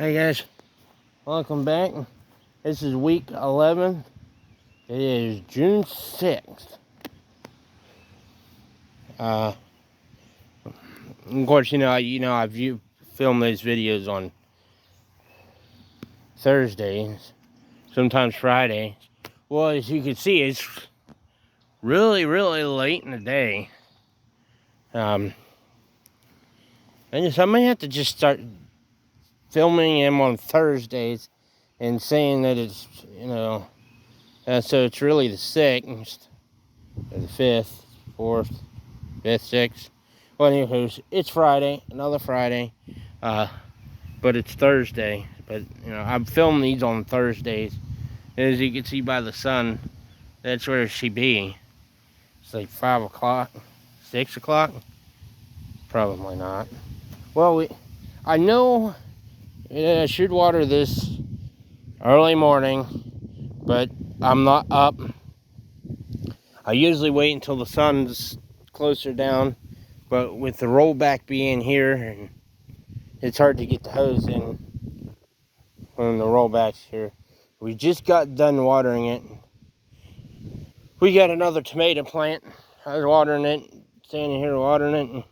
Hey guys, welcome back. This is week 11. It is June 6th. Of course, I've filmed these videos on Thursdays, sometimes Fridays. Well, as you can see, it's really late in the day. I may have to just start filming them on Thursdays and saying that it's, so it's really the 6th, or the 5th, 4th, 5th, 6th. Well, anyways, it's Friday, another Friday, but it's Thursday. But, I'm filming these on Thursdays. And as you can see by the sun, that's where she be. It's like 5 o'clock, 6 o'clock? Probably not. Well, I know I should water this early morning, but I'm not up. I usually wait until the sun's closer down, but with the rollback being here, and it's hard to get the hose in when the rollback's here. We just got done watering it. We got another tomato plant. I was watering it, standing here watering it, and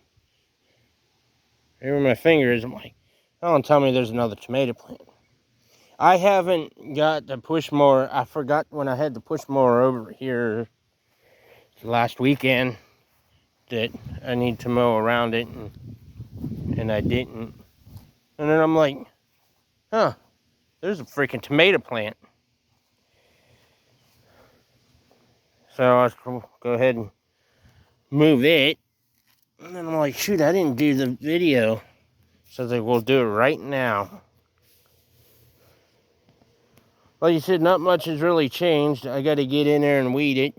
here where my finger is, I'm like, don't tell me there's another tomato plant. I haven't got the push mower. I forgot when I had the push mower over here last weekend that I need to mow around it, and I didn't. And then I'm like, there's a freaking tomato plant. So I was going to go ahead and move it. And then I'm like, shoot, I didn't do the video. So I was like, we'll do it right now. Like you said, not much has really changed. I got to get in there and weed it.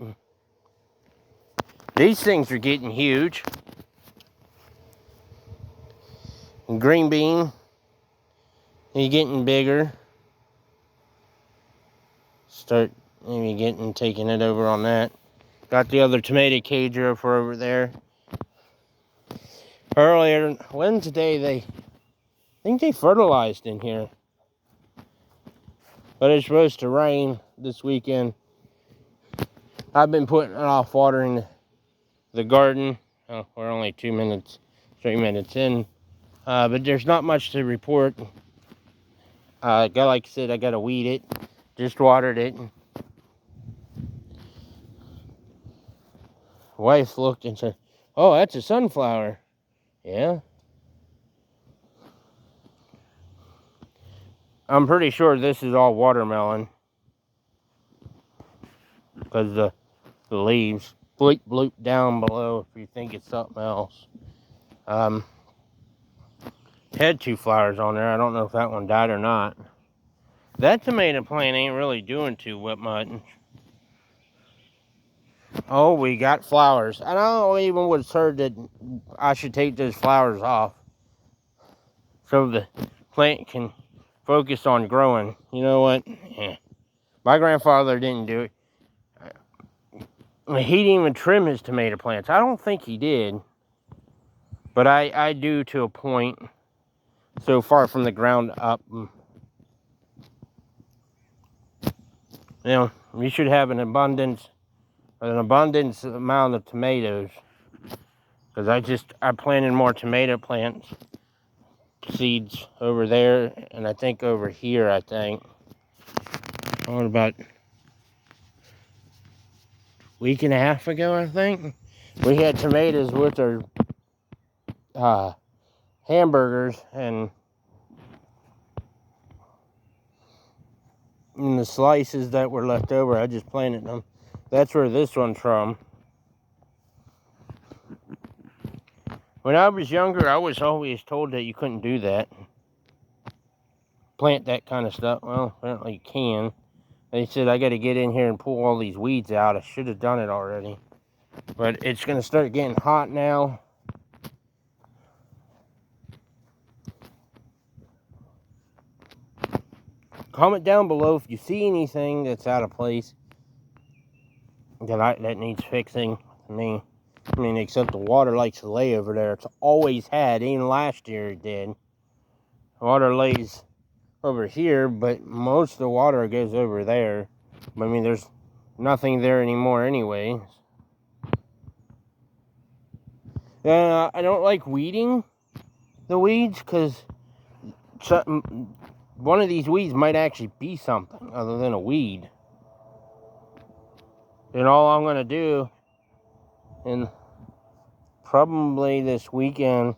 These things are getting huge. And green bean, he's getting bigger. Start maybe taking it over on that. Got the other tomato cager for over there. Earlier, Wednesday, I think they fertilized in here. But it's supposed to rain this weekend. I've been putting it off watering the garden. Oh, we're only 3 minutes in. But there's not much to report. Like I said, I got to weed it. Just watered it. Wife looked and said, oh, that's a sunflower. Yeah. I'm pretty sure this is all watermelon. Because the leaves. Bleep bloop down below if you think it's something else. Had 2 flowers on there. I don't know if that one died or not. That tomato plant ain't really doing too much. Oh, we got flowers. And I even was heard that I should take those flowers off so the plant can focus on growing. You know what? Yeah. My grandfather didn't do it. He didn't even trim his tomato plants. I don't think he did. But I do to a point. So far from the ground up. You should have an abundance amount of tomatoes. Because I planted more tomato plants, seeds over there, and I think over here, What about a week and a half ago, I think? We had tomatoes with our hamburgers, and in the slices that were left over, I just planted them. That's where this one's from. When I was younger, I was always told that you couldn't do that. Plant that kind of stuff. Well, apparently you can. They said I got to get in here and pull all these weeds out. I should have done it already. But it's going to start getting hot now. Comment down below if you see anything that's out of place that needs fixing to me. I mean, except the water likes to lay over there. It's always had. Even last year it did. Water lays over here, but most of the water goes over there. I mean, there's nothing there anymore anyway. I don't like weeding the weeds because one of these weeds might actually be something other than a weed. And all I'm going to do, and probably this weekend,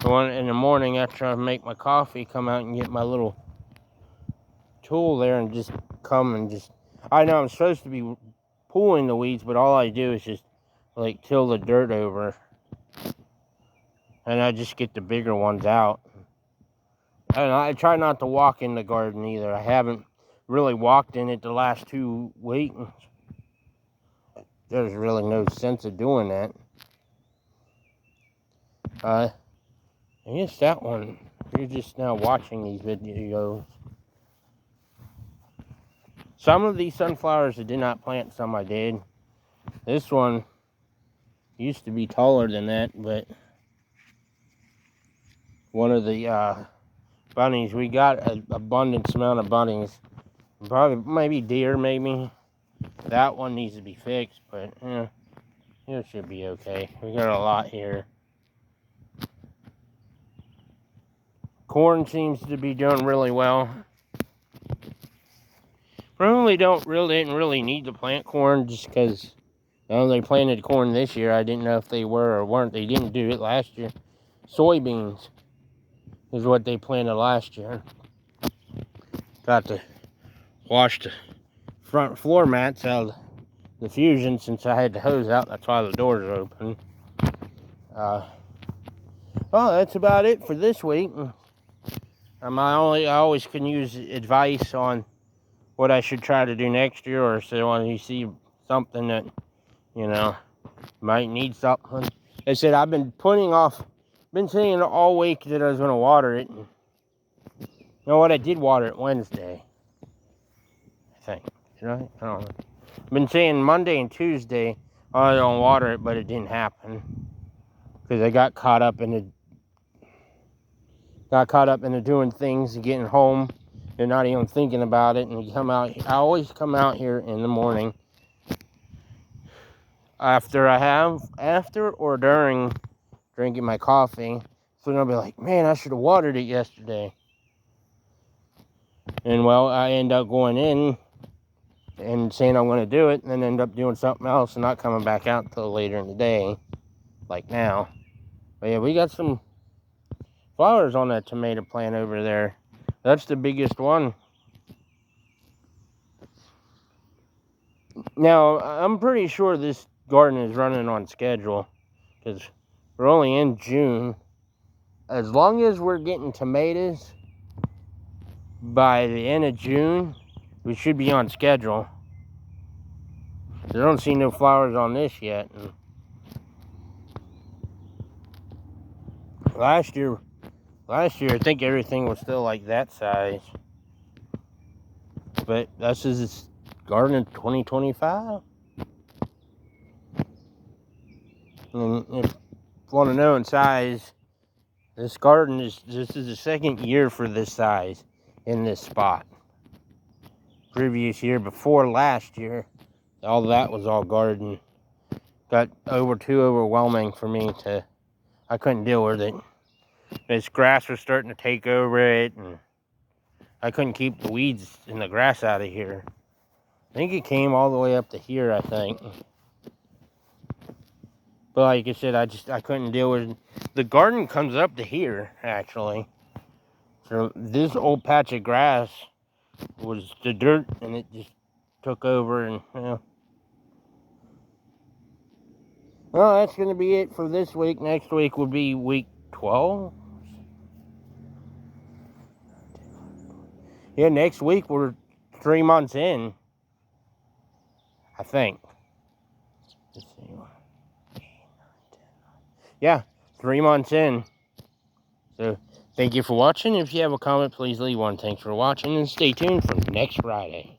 in the morning after I make my coffee, come out and get my little tool there and just come and just... I know I'm supposed to be pulling the weeds, but all I do is just like till the dirt over. And I just get the bigger ones out. And I try not to walk in the garden either. I haven't really walked in it the last 2 weeks. There's really no sense of doing that. I guess that one, you're just now watching these videos. Some of these sunflowers I did not plant, some I did. This one used to be taller than that, but one of the bunnies, we got an abundance amount of bunnies. Probably, maybe deer, maybe. That one needs to be fixed, but it should be okay. We got a lot here. Corn seems to be doing really well. Probably didn't really need to plant corn just because they planted corn this year. I didn't know if they were or weren't. They didn't do it last year. Soybeans is what they planted last year. Got to wash the front floor mats out of the Fusion since I had the hose out. That's why the doors are open. Well, that's about it for this week. I always can use advice on what I should try to do next year, or so when you see something that, might need something. I said I've been saying all week that I was going to water it. And you know what? I did water it Wednesday, I think. Did I? I don't know. I've been saying Monday and Tuesday I was going to water it, but it didn't happen because I got caught up in the doing things and getting home. You're not even thinking about it, and you come out. I always come out here in the morning after or during drinking my coffee. So I'll be like, man, I should have watered it yesterday. And well, I end up going in and saying I'm going to do it, and then end up doing something else and not coming back out until later in the day, like now. But yeah, we got some flowers on that tomato plant over there. That's the biggest one. Now, I'm pretty sure this garden is running on schedule because we're only in June. As long as we're getting tomatoes by the end of June, we should be on schedule. I don't see no flowers on this yet. And last year, I think everything was still like that size. But this is garden in 2025. And if you want to know in size, this is the second year for this size in this spot. Previous year, before last year, all that was all garden. Got too overwhelming for me I couldn't deal with it. This grass was starting to take over it, and I couldn't keep the weeds and the grass out of here. I think it came all the way up to here, I think. But like I said, I couldn't deal with it. The garden comes up to here, actually. So this old patch of grass was the dirt, and it just took over, and Well, that's going to be it for this week. Next week will be week 12. Yeah, next week we're 3 months in, I think. Let's see. Yeah, 3 months in. So, thank you for watching. If you have a comment, please leave one. Thanks for watching, and stay tuned for next Friday.